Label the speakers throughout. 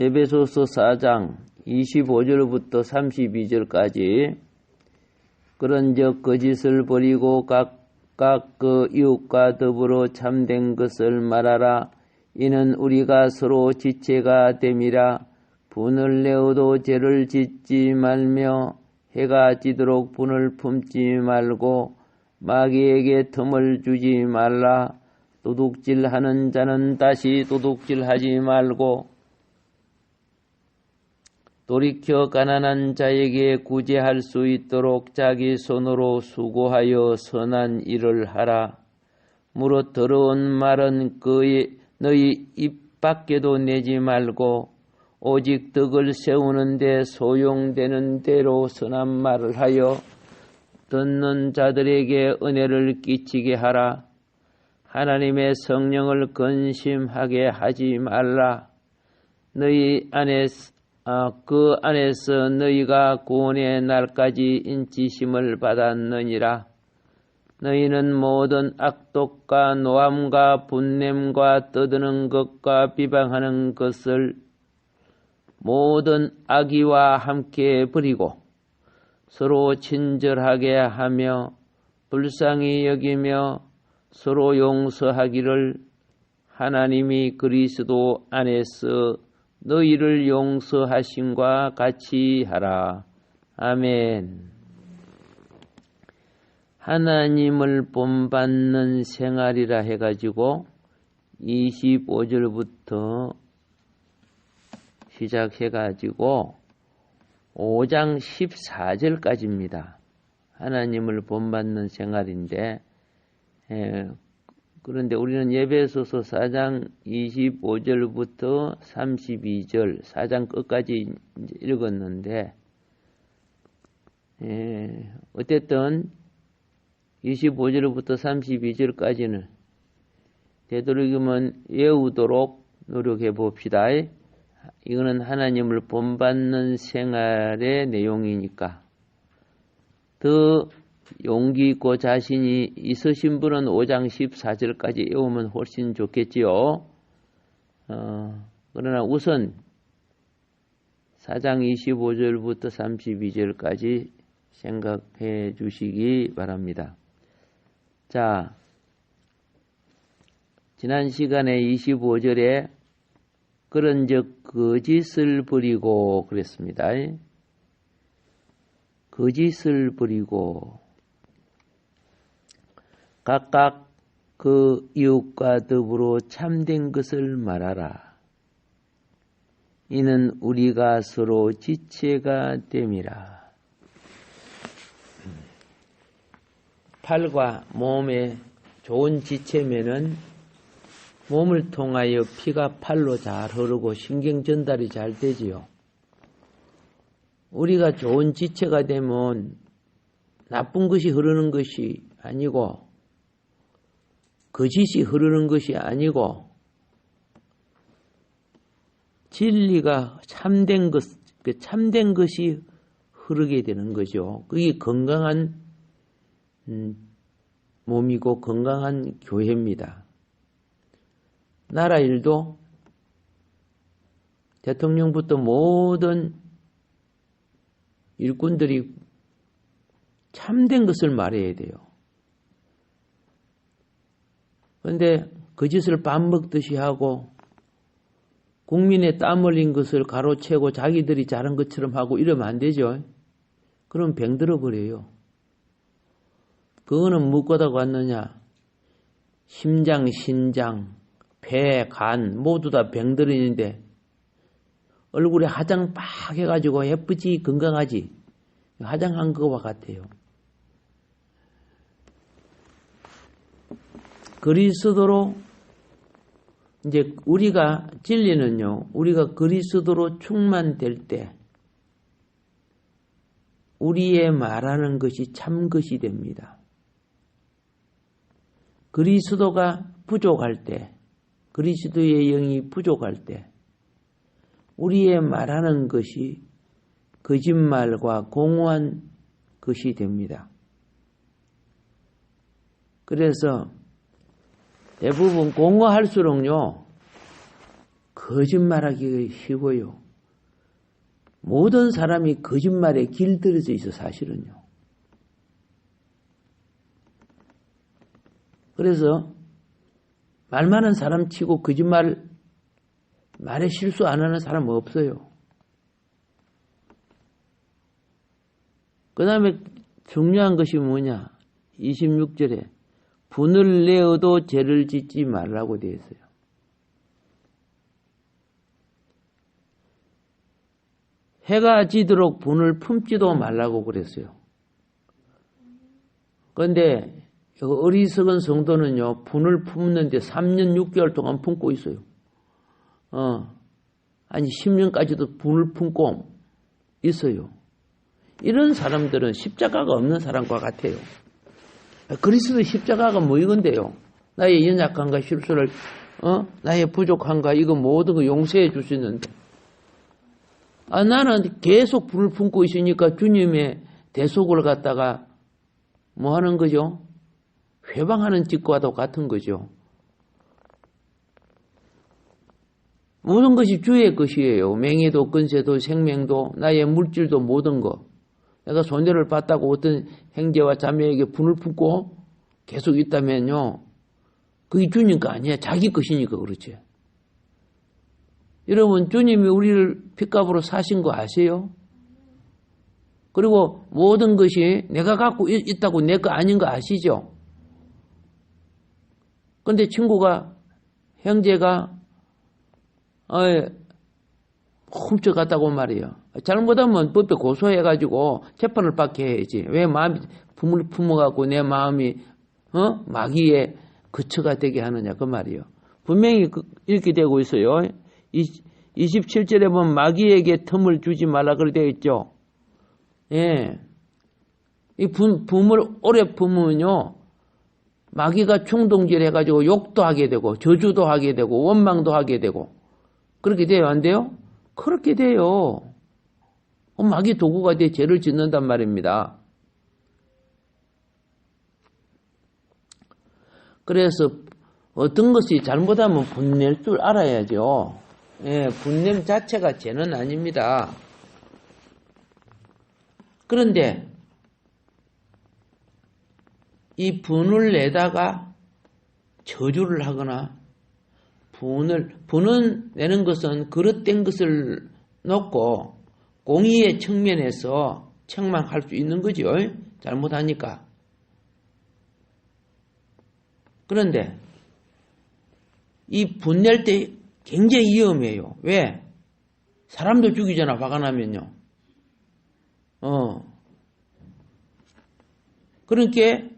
Speaker 1: 에베소서 4장 25절부터 32절까지 그런즉 거짓을 버리고 각각 그 이웃과 더불어 참된 것을 말하라. 이는 우리가 서로 지체가 됨이라. 분을 내어도 죄를 짓지 말며 해가 지도록 분을 품지 말고 마귀에게 틈을 주지 말라. 도둑질하는 자는 다시 도둑질하지 말고 돌이켜 가난한 자에게 구제할 수 있도록 자기 손으로 수고하여 선한 일을 하라. 무릇 더러운 말은 너희 입 밖에도 내지 말고 오직 덕을 세우는 데 소용되는 대로 선한 말을 하여 듣는 자들에게 은혜를 끼치게 하라. 하나님의 성령을 근심하게 하지 말라. 그 안에서 너희가 구원의 날까지 인치심을 받았느니라. 너희는 모든 악독과 노함과 분냄과 떠드는 것과 비방하는 것을 모든 악의와 함께 버리고 서로 친절하게 하며 불쌍히 여기며 서로 용서하기를 하나님이 그리스도 안에서 너희를 용서하심과 같이 하라. 아멘. 하나님을 본받는 생활이라 해가지고 25절부터 시작해가지고 5장 14절까지입니다. 하나님을 본받는 생활인데 그런데 우리는 에베소서 4장 25절부터 32절 4장 끝까지 읽었는데 어쨌든 25절부터 32절까지는 되도록이면 외우도록 노력해 봅시다. 이거는 하나님을 본받는 생활의 내용이니까 더 용기 있고 자신이 있으신 분은 5장 14절까지 외우면 훨씬 좋겠지요. 그러나 우선 4장 25절부터 32절까지 생각해 주시기 바랍니다. 자, 지난 시간에 25절에 그런즉 거짓을 버리고 그랬습니다. 거짓을 버리고 각각 그 이웃과 더불어 참된 것을 말하라. 이는 우리가 서로 지체가 됨이라. 팔과 몸에 좋은 지체면은 몸을 통하여 피가 팔로 잘 흐르고 신경 전달이 잘 되지요. 우리가 좋은 지체가 되면 나쁜 것이 흐르는 것이 아니고 거짓이 흐르는 것이 아니고 진리가 참된 것이 흐르게 되는 거죠. 그게 건강한 몸이고 건강한 교회입니다. 나라 일도 대통령부터 모든 일꾼들이 참된 것을 말해야 돼요. 그런데 거짓을 밥 먹듯이 하고 국민의 땀 흘린 것을 가로채고 자기들이 잘한 것처럼 하고 이러면 안 되죠. 그럼 병들어 버려요. 그거는 무엇과다 같느냐? 심장, 신장, 배, 간 모두 다 병들어있는데 얼굴에 화장 빡 해가지고 예쁘지 건강하지 화장한 것과 같아요. 그리스도로 이제 우리가 진리는요. 우리가 그리스도로 충만될 때 우리의 말하는 것이 참 것이 됩니다. 그리스도가 부족할 때 그리스도의 영이 부족할 때 우리의 말하는 것이 거짓말과 공허한 것이 됩니다. 그래서 대부분 공허할수록요 거짓말하기 쉬워요. 모든 사람이 거짓말에 길들여져 있어 사실은요. 그래서 말 많은 사람 치고 말에 실수 안 하는 사람 없어요. 그 다음에 중요한 것이 뭐냐? 26절에 분을 내어도 죄를 짓지 말라고 되어 있어요. 해가 지도록 분을 품지도 말라고 그랬어요. 그런데 어리석은 성도는요, 분을 품는데 3년 6개월 동안 품고 있어요. 아니 10년까지도 분을 품고 있어요. 이런 사람들은 십자가가 없는 사람과 같아요. 그리스도 십자가가 뭐 이건데요? 나의 연약함과 실수를, 나의 부족함과 이거 모든 거 용서해 주시는데, 나는 계속 불을 품고 있으니까 주님의 대속을 갖다가 뭐 하는 거죠? 회방하는 짓과도 같은 거죠. 모든 것이 주의 것이에요. 명예도, 권세도, 생명도, 나의 물질도 모든 거. 내가 손해를 봤다고 어떤 형제와 자매에게 분을 품고 계속 있다면요. 그게 주님 거 아니야. 자기 것이니까 그렇지. 여러분, 주님이 우리를 핏값으로 사신 거 아세요? 그리고 모든 것이 내가 갖고 있다고 내 거 아닌 거 아시죠? 근데 친구가, 형제가, 훔쳐갔다고 말이에요. 잘못하면 법에 고소해가지고 재판을 받게 해야지. 왜 마음이 품어갖고 내 마음이, 마귀의 거처가 되게 하느냐, 그 말이에요. 분명히 이렇게 되고 있어요. 27절에 보면 마귀에게 틈을 주지 말라 그렇게 되어 있죠. 예. 이 품을 오래 품으면요. 마귀가 충동질 해가지고 욕도 하게 되고, 저주도 하게 되고, 원망도 하게 되고, 그렇게 돼요, 안 돼요? 그렇게 돼요. 마귀 도구가 돼 죄를 짓는단 말입니다. 그래서 어떤 것이 잘못하면 분낼 줄 알아야죠. 예, 분냄 자체가 죄는 아닙니다. 그런데 이 분을 내다가 저주를 하거나 분은 내는 것은 그릇된 것을 놓고 공의의 측면에서 책망할 수 있는 거죠. 잘못하니까. 그런데 이 분낼 때 굉장히 위험해요. 왜? 사람도 죽이잖아, 화가 나면요. 그러니까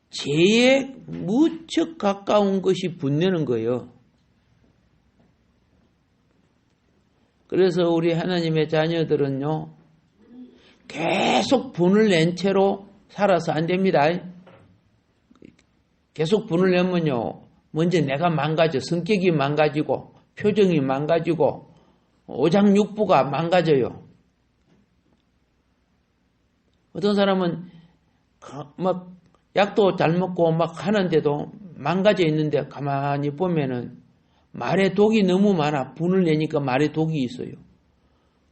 Speaker 1: 죄에 무척 가까운 것이 분내는 거예요. 그래서 우리 하나님의 자녀들은요, 계속 분을 낸 채로 살아서 안 됩니다. 계속 분을 내면요, 먼저 내가 망가져, 성격이 망가지고, 표정이 망가지고, 오장육부가 망가져요. 어떤 사람은 막 약도 잘 먹고 막 하는데도 망가져 있는데 가만히 보면은 말에 독이 너무 많아. 분을 내니까 말에 독이 있어요.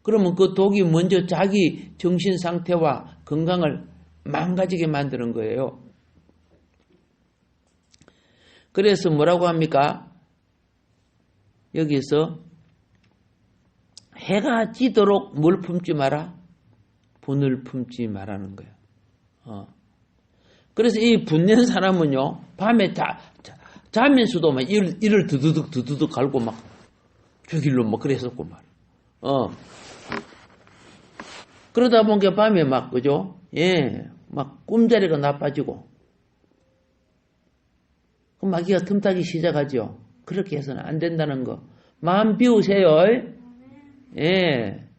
Speaker 1: 그러면 그 독이 먼저 자기 정신 상태와 건강을 망가지게 만드는 거예요. 그래서 뭐라고 합니까? 여기서 해가 지도록 뭘 품지 마라? 분을 품지 말라는 거예요. 그래서 이 분낸 사람은요, 밤에 자면서도 막 이를 드드득 갈고 막 죽일로 막 그랬었고 말이에요. 그러다 보니까 밤에 막, 그죠? 예, 막 꿈자리가 나빠지고, 그 마귀가 틈타기 시작하죠. 그렇게 해서는 안 된다는 거. 마음 비우세요. 예.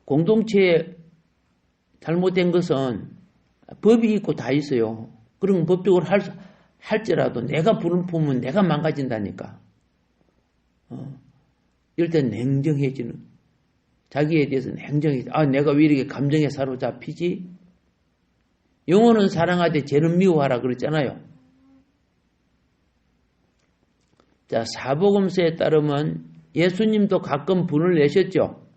Speaker 1: 공동체에 잘못된 것은 법이 있고 다 있어요. 그럼 법적으로 할지라도 내가 불을 품으면 내가 망가진다니까. 이럴 땐 냉정해지는, 자기에 대해서 냉정해지. 내가 왜 이렇게 감정에 사로잡히지? 영혼은 사랑하되 죄는 미워하라 그랬잖아요. 자, 사복음서에 따르면 예수님도 가끔 분을 내셨죠.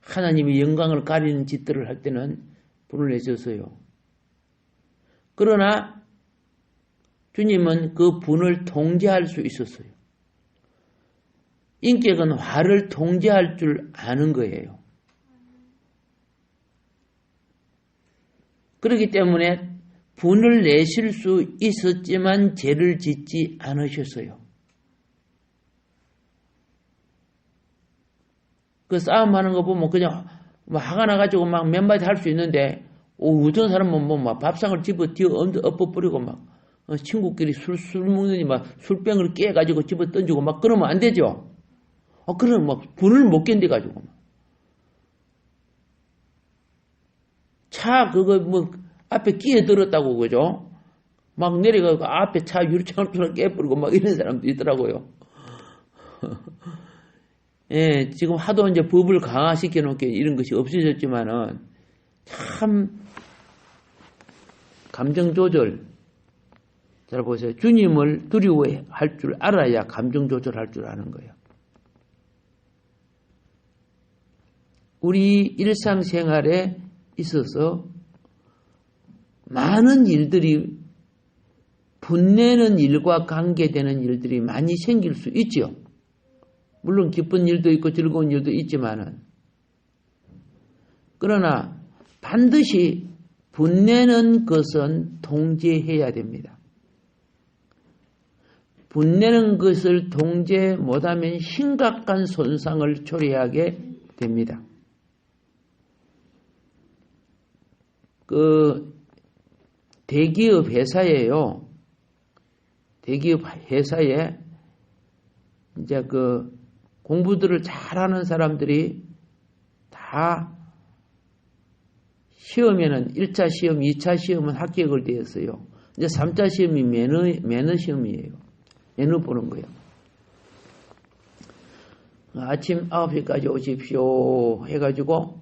Speaker 1: 하나님이 영광을 가리는 짓들을 할 때는 분을 내셨어요. 그러나 주님은 그 분을 통제할 수 있었어요. 인격은 화를 통제할 줄 아는 거예요. 그렇기 때문에 분을 내실 수 있었지만 죄를 짓지 않으셨어요. 그 싸움하는 거 보면 그냥 화가 나가지고 막 몇 마디 할 수 있는데, 어떤 사람은 막 밥상을 집어 엎어버리고 막 친구끼리 술 먹느니 막 술병을 깨가지고 집어 던지고 막 그러면 안 되죠. 그러면 막 분을 못 견뎌가지고 막. 차 그거 뭐 앞에 끼어들었다고 그죠? 막 내려가고 앞에 차 유리창을 깨버리고 막 이런 사람도 있더라고요. 예, 지금 하도 이제 법을 강화시켜 놓게 이런 것이 없어졌지만은 참 감정 조절. 잘 보세요. 주님을 두려워할 줄 알아야 감정 조절할 줄 아는 거예요. 우리 일상생활에 있어서 많은 일들이 분내는 일과 관계되는 일들이 많이 생길 수 있죠. 물론 기쁜 일도 있고 즐거운 일도 있지만은, 그러나 반드시 분내는 것은 통제해야 됩니다. 분내는 것을 통제 못하면 심각한 손상을 초래하게 됩니다. 그 대기업 회사예요. 대기업 회사에 이제 그 공부들을 잘하는 사람들이 다 시험에는 1차 시험, 2차 시험은 합격을 되었어요. 이제 3차 시험이 매너 시험이에요. 매너 보는 거예요. 아침 9시까지 오십시오 해가지고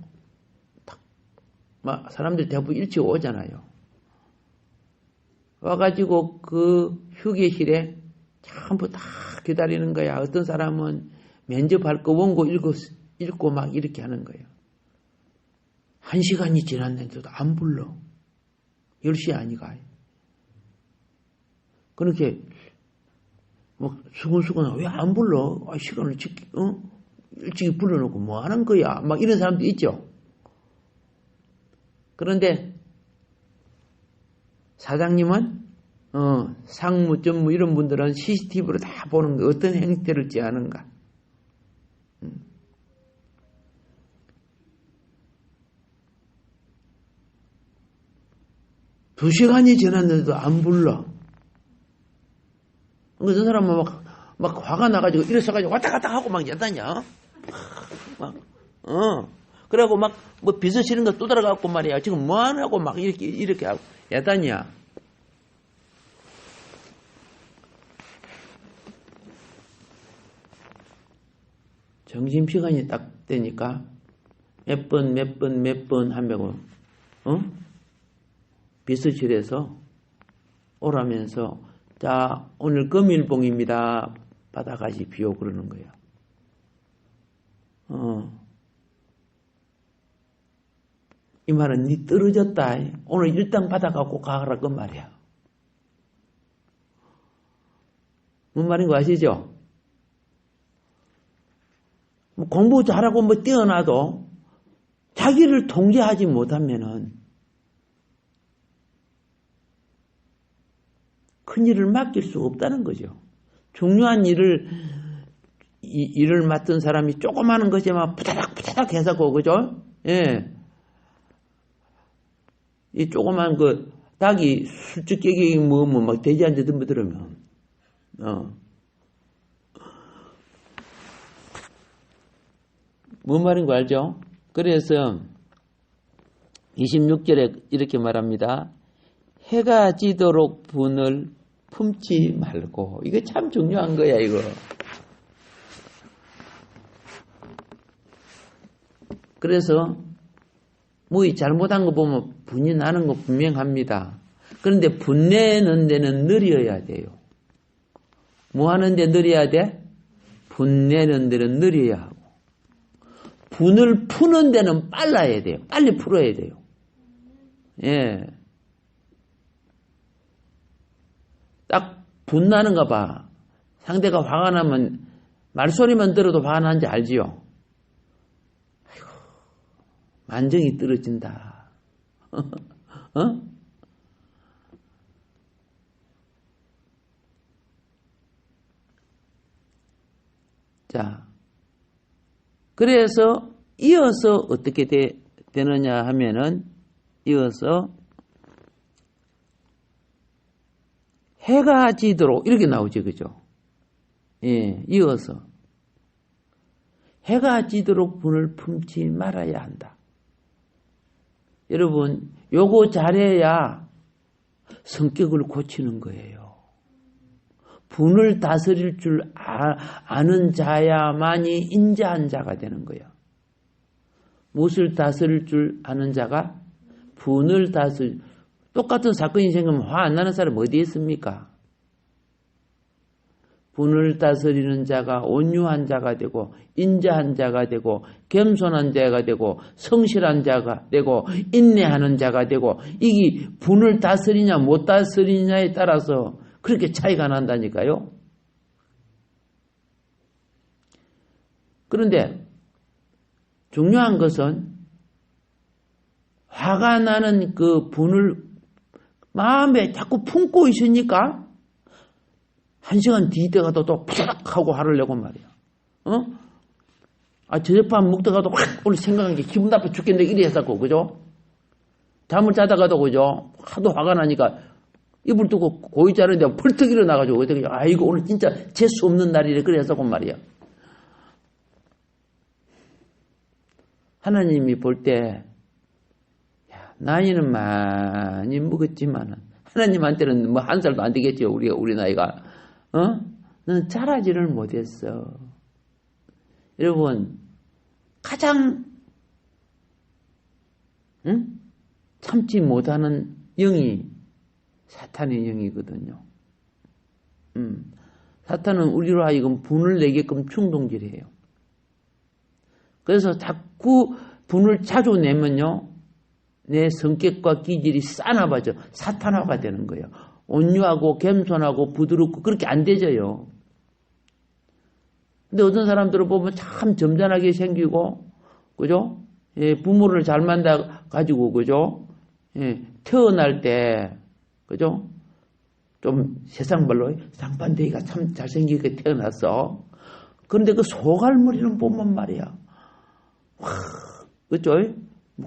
Speaker 1: 막 사람들 대부분 일찍 오잖아요. 와가지고 그 휴게실에 전부 다 기다리는 거야. 어떤 사람은 면접할 거 원고 읽고 막 이렇게 하는 거예요. 1시간이 지났는데도 안 불러. 10시 아니가. 그렇게 막 수근수근 왜 안 불러? 시간을 일찍 불러놓고 뭐 하는 거야? 막 이런 사람도 있죠. 그런데 사장님은 상무, 전무 이런 분들은 CCTV로 다 보는 거 어떤 행태를 취하는가. 2시간이 지났는데도 안 불러. 그 사람은 막 화가 나가지고 일어서가지고 왔다 갔다 하고 막 야단이야. 그래갖고 막 뭐 비서 치는 거 또 들어가고 말이야. 지금 뭐 하냐고 막 이렇게 하고 야단이야. 점심시간이 딱 되니까 몇 번 하면 비서실에서 오라면서 자 오늘 금일봉입니다. 받아가십시오 그러는 거야. 이 말은 니 떨어졌다. 오늘 일당 받아갖고 가라 그 말이야. 뭔 말인 거 아시죠? 뭐 공부 잘하고 뭐 뛰어나도 자기를 통제하지 못하면은 큰 일을 맡길 수 없다는 거죠. 중요한 일을 맡은 사람이 조그마한 것에만 부다닥 해서 그죠? 예. 이 조그만 그 닭이 술집 깨갱이 먹으면 막 돼지한테 덤벼들으면 뭔 말인 거 알죠? 그래서 26절에 이렇게 말합니다. 해가 지도록 분을 품지 말고. 이거 참 중요한 거야 이거. 그래서 뭐 잘못한 거 보면 분이 나는 거 분명합니다. 그런데 분내는 데는 느려야 돼요. 뭐 하는데 느려야 돼? 분내는 데는 느려야 하고 분을 푸는 데는 빨라야 돼요. 빨리 풀어야 돼요. 예. 딱 분나는가 봐. 상대가 화가 나면 말소리만 들어도 화가 나는지 알지요? 아이고, 만정이 떨어진다. 어? 자, 그래서 이어서 어떻게 되느냐 하면은 이어서 해가 지도록 이렇게 나오죠, 그죠? 예, 이어서 해가 지도록 분을 품지 말아야 한다. 여러분, 요거 잘해야 성격을 고치는 거예요. 분을 다스릴 줄 아는 자야만이 인자한 자가 되는 거야. 무엇을 다스릴 줄 아는 자가 분을 똑같은 사건이 생기면 화 안 나는 사람 어디에 있습니까? 분을 다스리는 자가 온유한 자가 되고 인자한 자가 되고 겸손한 자가 되고 성실한 자가 되고 인내하는 자가 되고 이게 분을 다스리냐 못 다스리냐에 따라서 그렇게 차이가 난다니까요. 그런데 중요한 것은 화가 나는 그 분을 마음에 자꾸 품고 있으니까 한 시간 뒤에가도 또 푸삭 하고 화를 내고 말이야. 어? 저녁밥 먹다가도 확 오늘 생각한 게 기분 나빠 죽겠네 이래 했었고 그죠? 잠을 자다가도 그죠? 하도 화가 나니까 이불 두고 고이 자는데 펄떡 일어나가지고 어떻게 이거 오늘 진짜 재수 없는 날이래 그래 했었고 말이야. 하나님이 볼 때 나이는 많이 먹었지만은 하나님한테는 뭐 한 살도 안 되겠죠 우리 나이가. 너는 자라지를 못했어. 여러분 가장 참지 못하는 영이 사탄의 영이거든요. 사탄은 우리로 하여금 분을 내게끔 충동질해요. 그래서 자꾸 분을 자주 내면요 내 성격과 기질이 싸나봐져 사탄화가 되는 거예요. 온유하고 겸손하고 부드럽고 그렇게 안 되져요. 근데 어떤 사람들을 보면 참 점잖하게 생기고 그죠? 예, 부모를 잘 만나 가지고 그죠? 예, 태어날 때 그죠? 좀 세상 말로 상반대기가 참 잘생기게 태어났어. 그런데 그 소갈머리는 보면 말이야. 와, 그죠?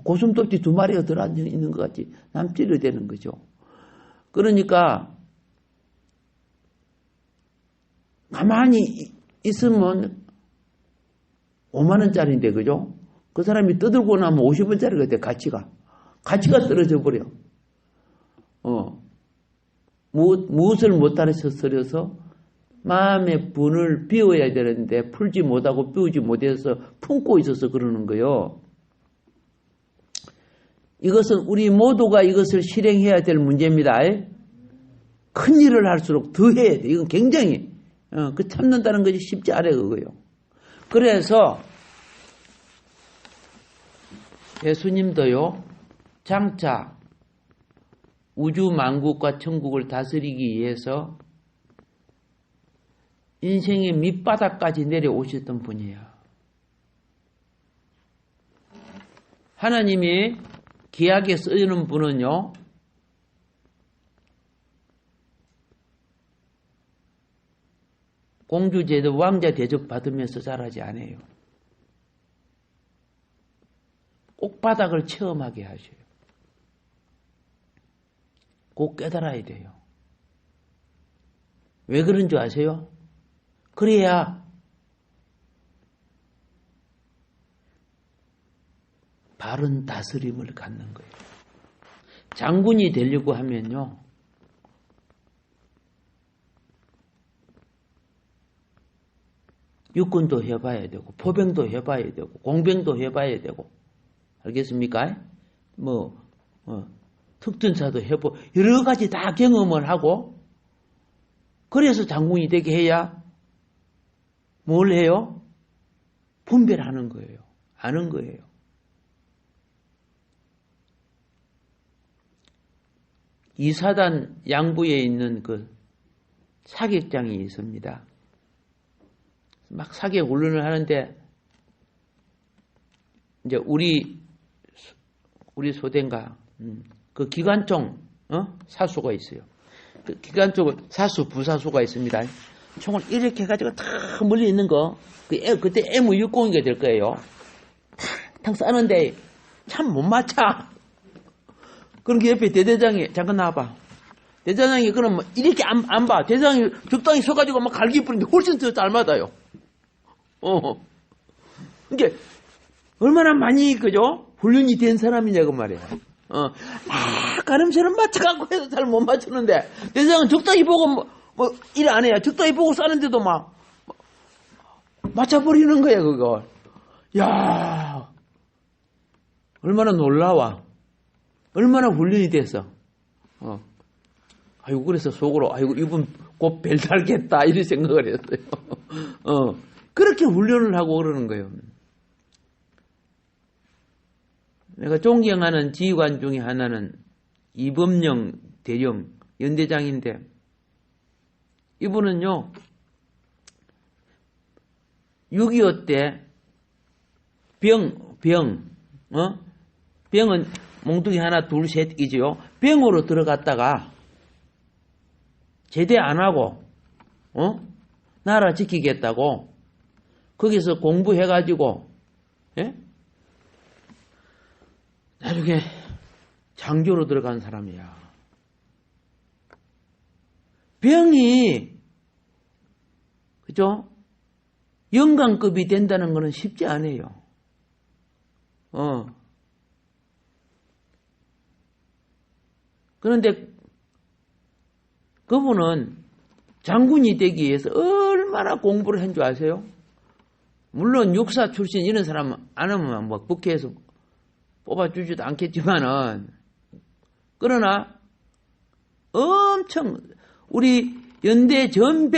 Speaker 1: 고슴도치 2마리가 들어앉아 있는 것 같이 남질이 되는 거죠. 그러니까 가만히 있으면 5만 원짜리인데 그죠? 그 사람이 떠들고 나면 50원짜리가 돼 가치가 떨어져 버려. 무엇을 못하셔서 마음의 분을 비워야 되는데 풀지 못하고 비우지 못해서 품고 있어서 그러는 거예요. 이것은 우리 모두가 이것을 실행해야 될 문제입니다. 큰 일을 할수록 더 해야 돼. 이건 굉장히 그 참는다는 것이 쉽지 않아요. 그거요. 그래서 예수님도요. 장차 우주 만국과 천국을 다스리기 위해서 인생의 밑바닥까지 내려오셨던 분이에요. 하나님이 기하게 쓰는 분은요. 공주제도 왕자 대접 받으면서 자라지 않아요. 꼭바닥을 체험하게 하셔요. 꼭 깨달아야 돼요. 왜 그런 줄 아세요? 그래야 바른 다스림을 갖는 거예요. 장군이 되려고 하면요. 육군도 해봐야 되고 포병도 해봐야 되고 공병도 해봐야 되고 알겠습니까? 뭐 특전사도 해보고 여러 가지 다 경험을 하고 그래서 장군이 되게 해야 뭘 해요? 분별하는 거예요. 아는 거예요. 이사단 양부에 있는 그 사격장이 있습니다. 막 사격 훈련을 하는데 이제 우리 소대인가 그 기관총 사수가 있어요. 그 기관총 사수 부사수가 있습니다. 총을 이렇게 해가지고 탁 멀리 있는 거 그때 M60이 될 거예요. 탁 쏴는데 참 못 맞춰. 그런 게 옆에 대대장이 잠깐 나와봐. 대대장이 그럼 이렇게 안 봐. 대대장이 적당히 서가지고 막 갈기 뿌리는데 훨씬 더 잘 맞아요. 그러니까 얼마나 많이 그죠? 훈련이 된 사람이냐고 말이야. 가름처럼 맞춰갖고 해도 잘 못 맞추는데 대대장은 적당히 보고 뭐 일 안 해요. 적당히 보고 싸는데도 막 맞춰버리는 거야 그걸. 야 얼마나 놀라워. 얼마나 훈련이 됐어. 아이고 그래서 속으로 아이고 이분 곧 벨 달겠다 이런 생각을 했어요. 그렇게 훈련을 하고 그러는 거예요. 내가 존경하는 지휘관 중에 하나는 이범영 대령 연대장인데 이분은요 6.25 때 병은 몽둥이 하나 둘 셋이지요. 병으로 들어갔다가 제대 안 하고 나라 지키겠다고 거기서 공부해가지고 나중에 장교로 들어간 사람이야. 병이 그죠? 영관급이 된다는 것은 쉽지 않아요. 그런데 그분은 장군이 되기 위해서 얼마나 공부를 한 줄 아세요? 물론 육사 출신 이런 사람 안 하면 뭐 국회에서 뽑아주지도 않겠지만은 그러나 엄청 우리 연대 전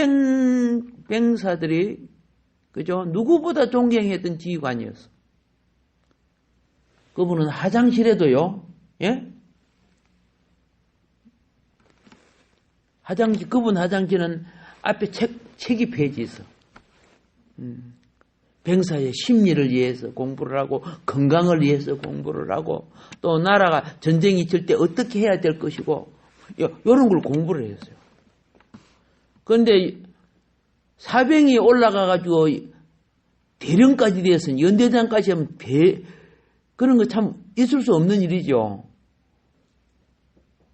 Speaker 1: 병사들이 그죠? 누구보다 존경했던 지휘관이었어. 그분은 화장실에도요. 예? 그분 화장실은 앞에 책이 페이지 있어. 병사의 심리를 위해서 공부를 하고 건강을 위해서 공부를 하고 또 나라가 전쟁이 있을 때 어떻게 해야 될 것이고 이런 걸 공부를 했어요. 그런데 사병이 올라가가지고 대령까지 되었으니 연대장까지 하면 그런 거 참 있을 수 없는 일이죠.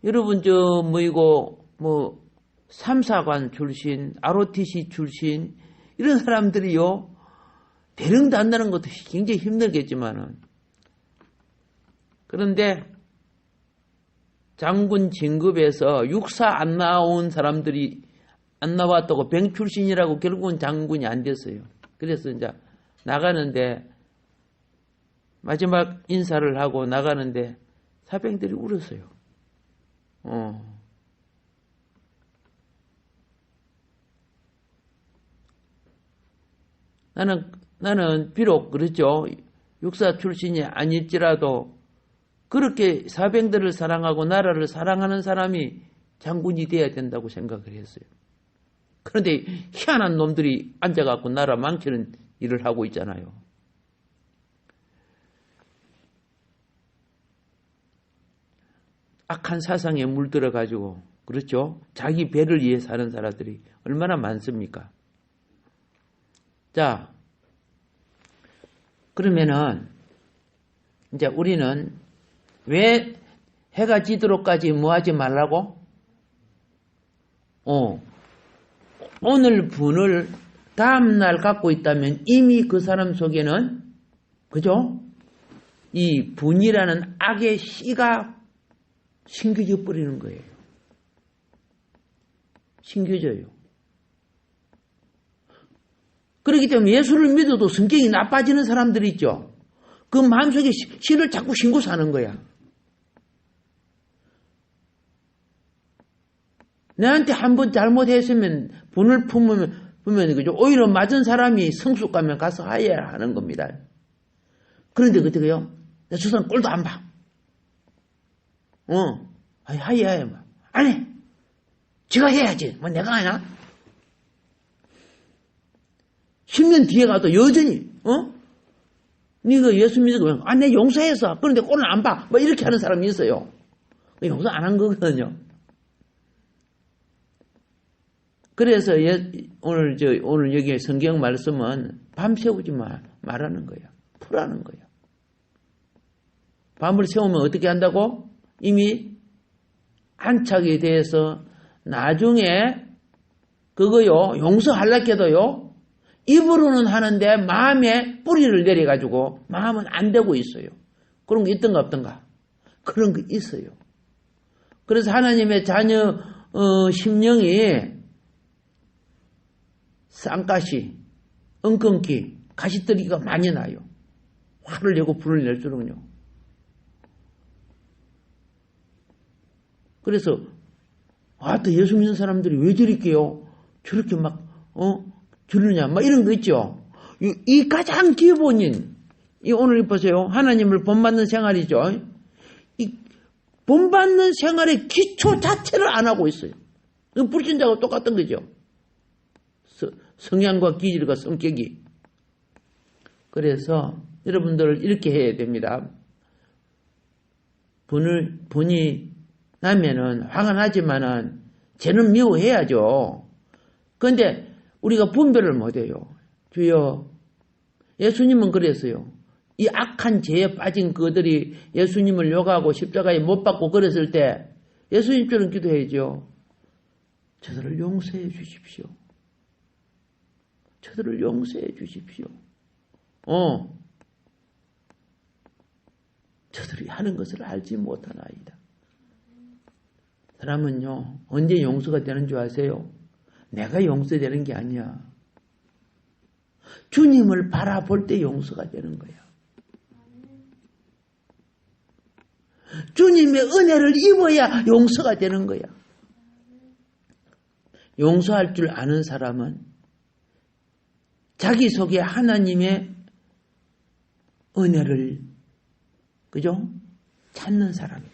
Speaker 1: 여러분 뭐 3사관 출신, ROTC 출신 이런 사람들이요. 대령도 한다는 것도 굉장히 힘들겠지만은 그런데 장군 진급에서 육사 안 나온 사람들이 안 나왔다고 병 출신이라고 결국은 장군이 안 됐어요. 그래서 이제 나가는데 마지막 인사를 하고 나가는데 사병들이 울었어요. 나는 비록 그렇죠. 육사 출신이 아닐지라도 그렇게 사병들을 사랑하고 나라를 사랑하는 사람이 장군이 돼야 된다고 생각을 했어요. 그런데 희한한 놈들이 앉아갖고 나라 망치는 일을 하고 있잖아요. 악한 사상에 물들어가지고 그렇죠. 자기 배를 위해 사는 사람들이 얼마나 많습니까? 자, 그러면은 이제 우리는 왜 해가 지도록까지 뭐 하지 말라고? 오늘 분을 다음날 갖고 있다면 이미 그 사람 속에는 그죠? 이 분이라는 악의 씨가 심겨져 버리는 거예요. 심겨져요. 그렇기 때문에 예수를 믿어도 성격이 나빠지는 사람들이 있죠. 그 마음속에 씨를 자꾸 심고 사는 거야. 내한테 한번 잘못했으면 분을 품으면 그죠? 오히려 맞은 사람이 성숙하면 가서 하해야 하는 겁니다. 그런데 어떻게요? 저 사람 꼴도 안 봐. 하해야 뭐. 아니, 지가 해야지. 뭐 내가 하나? 10년 뒤에 가도 여전히 네가 예수 믿고 내 용서했어. 그런데 꼴은 안 봐. 뭐 이렇게 하는 사람이 있어요. 용서 안 한 거거든요. 그래서 오늘 여기 성경 말씀은 밤새우지 말라는 거야. 풀라는 거야. 밤을 세우면 어떻게 한다고? 이미 안착에 대해서 나중에 그거요 용서하려고 해도요 입으로는 하는데 마음에 뿌리를 내려가지고 마음은 안 되고 있어요. 그런 거 있던가 없던가? 그런 거 있어요. 그래서 하나님의 자녀 심령이 쌍가시, 엉겅기, 가시떨기가 많이 나요. 화를 내고 불을 낼수록요. 그래서 또 예수 믿는 사람들이 왜 저렇게요? 저렇게 막 저러냐? 막 이런 거 있죠. 이 가장 기본인 오늘 보세요. 하나님을 본받는 생활이죠. 이 본받는 생활의 기초 자체를 안 하고 있어요. 불신자하고 똑같은 거죠. 성향과 기질과 성격이. 그래서 여러분들 이렇게 해야 됩니다. 분이 나면은 화가 나지만은 죄는 미워해야죠. 그런데 우리가 분별을 못해요. 주여, 예수님은 그랬어요. 이 악한 죄에 빠진 그들이 예수님을 욕하고 십자가에 못 박고 그랬을 때 예수님처럼 기도해야죠. 저들을 용서해 주십시오. 저들을 용서해 주십시오. 저들이 하는 것을 알지 못하나이다. 사람은요, 언제 용서가 되는 줄 아세요? 내가 용서되는 게 아니야. 주님을 바라볼 때 용서가 되는 거야. 주님의 은혜를 입어야 용서가 되는 거야. 용서할 줄 아는 사람은 자기 속에 하나님의 은혜를 그죠? 찾는 사람이에요.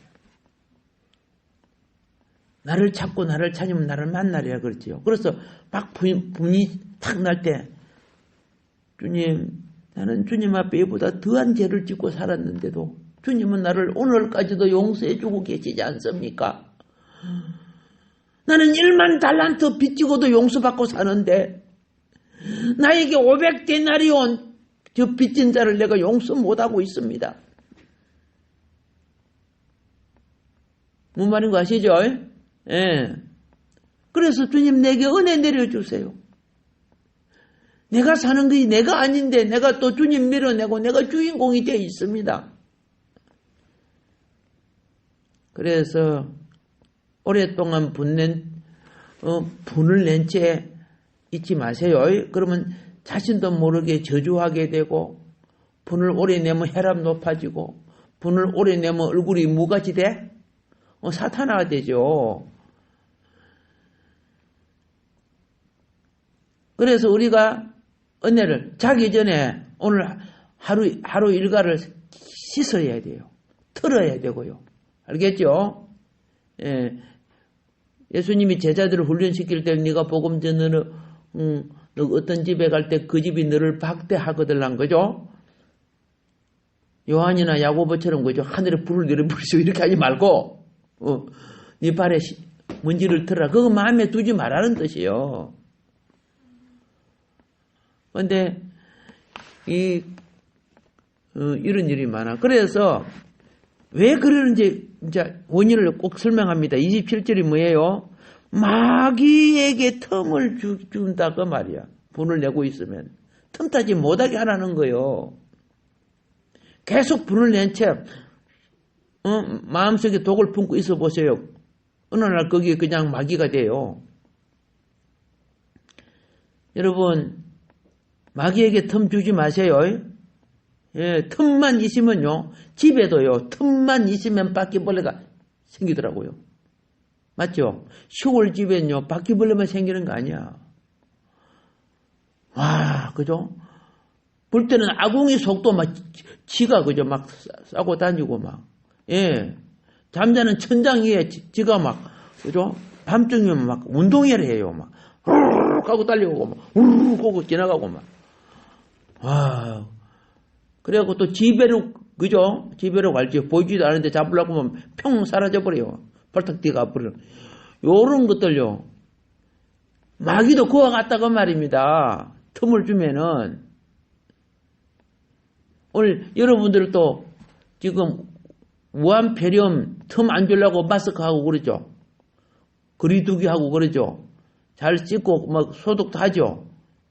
Speaker 1: 나를 찾고 나를 찾으면 나를 만나리라 그랬지요. 그래서 막 분이 탁 날 때 주님, 나는 주님 앞에 이보다 더한 죄를 짓고 살았는데도 주님은 나를 오늘까지도 용서해 주고 계시지 않습니까? 나는 1만 달란트 빚지고도 용서받고 사는데 나에게 500데나리온 저 빚진 자를 내가 용서 못하고 있습니다. 뭔 말인 거 아시죠? 예. 그래서 주님 내게 은혜 내려주세요. 내가 사는 것이 내가 아닌데 내가 또 주님 밀어내고 내가 주인공이 되어 있습니다. 그래서 오랫동안 분을 낸 채 잊지 마세요. 그러면 자신도 모르게 저주하게 되고 분을 오래 내면 혈압 높아지고 분을 오래 내면 얼굴이 무가지 돼? 사탄화가 되죠. 그래서 우리가 은혜를 자기 전에 오늘 하루 일과를 씻어야 돼요. 털어야 되고요. 알겠죠? 예. 예수님이 제자들을 훈련시킬 때 네가 복음 전하는 너 어떤 집에 갈 때 그 집이 너를 박대하거든 한 거죠. 요한이나 야고보처럼 그죠. 하늘에 불을 내려버리시고 이렇게 하지 말고 네 발에 먼지를 털어라. 그거 마음에 두지 말라는 뜻이에요. 그런데 이런 일이 많아. 그래서 왜 그러는지 이제 원인을 꼭 설명합니다. 27절이 뭐예요? 마귀에게 틈을 준다 그 말이야. 분을 내고 있으면 틈타지 못하게 하라는 거예요. 계속 분을 낸 채 마음속에 독을 품고 있어 보세요. 어느 날 거기에 그냥 마귀가 돼요. 여러분 마귀에게 틈 주지 마세요. 예, 틈만 있으면요. 집에도요. 틈만 있으면 바퀴벌레가 생기더라고요. 맞죠? 시골집엔요, 바퀴벌레만 생기는 거 아니야. 와, 그죠? 볼 때는 아궁이 속도 막, 지가, 그죠? 막 싸고 다니고 막. 예. 잠자는 천장 위에 지가 막, 그죠? 밤중이면 막 운동회를 해요. 막, 후루룩 하고 달려오고, 막, 후루룩 하고 지나가고 막. 와. 그래갖고 또 지배로, 그죠? 지배로 갈지 보이지도 않은데 잡으려고 하면 평 사라져버려요. 벌떡 뛰어가버려. 요런 것들요. 마귀도 그와 같다고 말입니다. 틈을 주면은. 오늘 여러분들 또 지금 무한폐렴 틈 안 주려고 마스크 하고 그러죠. 거리두기 하고 그러죠. 잘 씻고 막 소독도 하죠.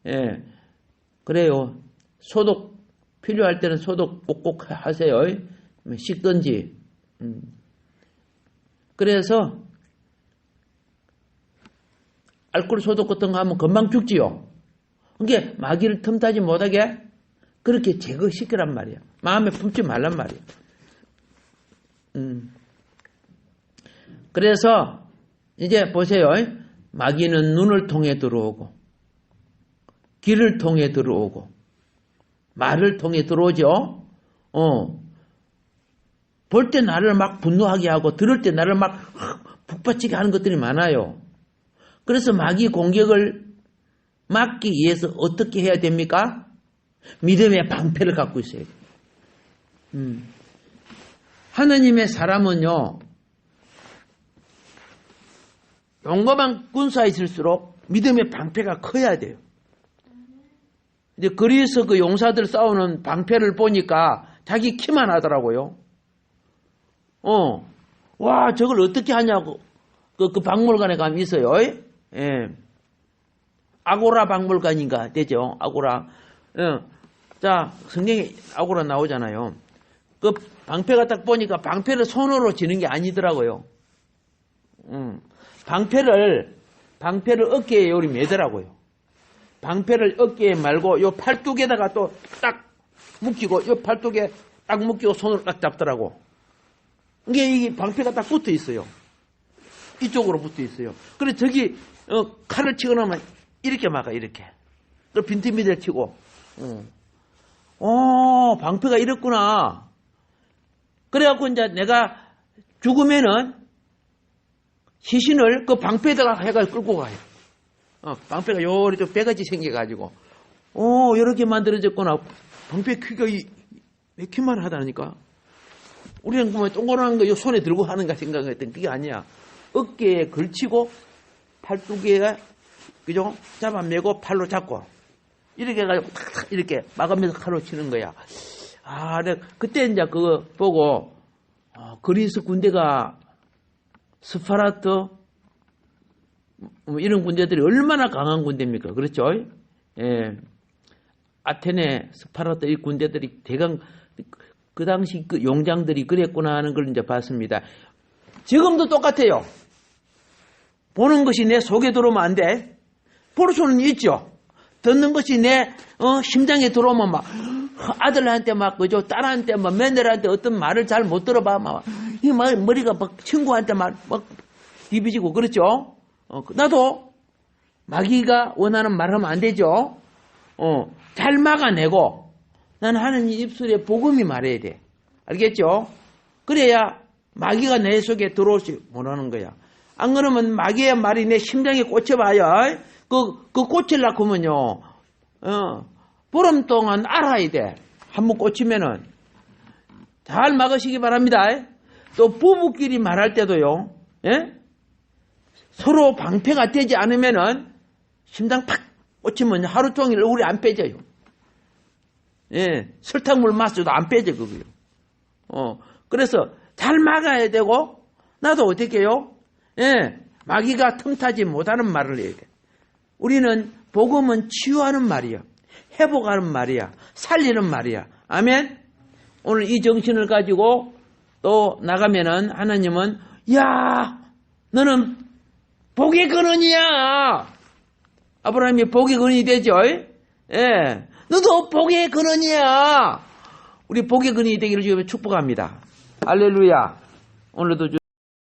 Speaker 1: 예. 그래요. 소독 필요할 때는 소독 꼭꼭 하세요. 씻든지. 그래서 알코올 소독 같은 거 하면 금방 죽지요. 그게 마귀를 틈타지 못하게 그렇게 제거시키란 말이야. 마음에 품지 말란 말이야. 그래서 이제 보세요. 마귀는 눈을 통해 들어오고 귀를 통해 들어오고 말을 통해 들어오죠. 볼 때 나를 막 분노하게 하고 들을 때 나를 막 북받치게 하는 것들이 많아요. 그래서 마귀 공격을 막기 위해서 어떻게 해야 됩니까? 믿음의 방패를 갖고 있어야 돼요. 하느님의 사람은요, 용감한 군사이실수록 믿음의 방패가 커야 돼요. 이제 그리스 그 용사들 싸우는 방패를 보니까 자기 키만 하더라고요. 와, 저걸 어떻게 하냐고. 그 박물관에 가면 있어요. 예. 아고라 박물관인가 되죠. 아고라. 예. 자, 성경에 아고라 나오잖아요. 그 방패가 딱 보니까 방패를 손으로 쥐는 게 아니더라고요. 방패를 어깨에 요리 매더라고요. 방패를 어깨에 말고 요 팔뚝에다가 또 딱 묶이고 요 팔뚝에 딱 묶이고 손으로 딱 잡더라고. 이게 이 방패가 딱 붙어 있어요. 이쪽으로 붙어 있어요. 그래 저기 칼을 치고 나면 이렇게 막아 이렇게. 또 빈틈비들 치고. 방패가 이렇구나. 그래갖고 이제 내가 죽으면은 시신을 그 방패에다가 해가지고 끌고 가요. 방패가 요리 좀 배같이 생겨가지고. 이렇게 만들어졌구나. 방패 크기가 왜 이렇게만 하다니까. 우리는 보면 동그란 거 손에 들고 하는가 생각했더니 그게 아니야. 어깨에 걸치고 팔뚝에 그죠? 잡아매고 팔로 잡고 이렇게 해가지고 탁 이렇게 막으면서 칼로 치는 거야. 내가 그때 이제 그거 보고 그리스 군대가 스파르타 이런 군대들이 얼마나 강한 군대입니까? 그렇죠? 예. 아테네, 스파르타 이 군대들이 대강 그 당시 그 용장들이 그랬구나 하는 걸 이제 봤습니다. 지금도 똑같아요. 보는 것이 내 속에 들어오면 안 돼. 볼 수는 있죠. 듣는 것이 내 심장에 들어오면 막 아들한테 막 그죠, 딸한테 막 며느리한테 어떤 말을 잘 못 들어봐 막 이 머리가 막 친구한테 막 뒤비지고 그렇죠. 나도 마귀가 원하는 말하면 안 되죠. 잘 막아내고 나는 하나님 입술에 복음이 말해야 돼. 알겠죠? 그래야 마귀가 내 속에 들어오지 못하는 거야. 안 그러면 마귀의 말이 내 심장에 꽂혀봐요. 그 꽂히려고 하면요. 보름 동안 알아야 돼. 한번 꽂히면은. 잘 막으시기 바랍니다. 또 부부끼리 말할 때도요. 예? 서로 방패가 되지 않으면은 심장 팍 꽂히면 하루 종일 얼굴이 안 빼져요. 예, 설탕물 마셔도 안 빼져 그거요. 그래서 잘 막아야 되고 나도 어떻게 해요? 예, 마귀가 틈타지 못하는 말을 해야 돼. 우리는 복음은 치유하는 말이야. 회복하는 말이야. 살리는 말이야. 아멘. 오늘 이 정신을 가지고 또 나가면은 하나님은 야, 너는 복의 근원이야. 아브라함이 복의 근원이 되죠. 예, 너도 복의 근원이야. 우리 복의 근원이 되기를 주님의 축복합니다. 할렐루야. 오늘도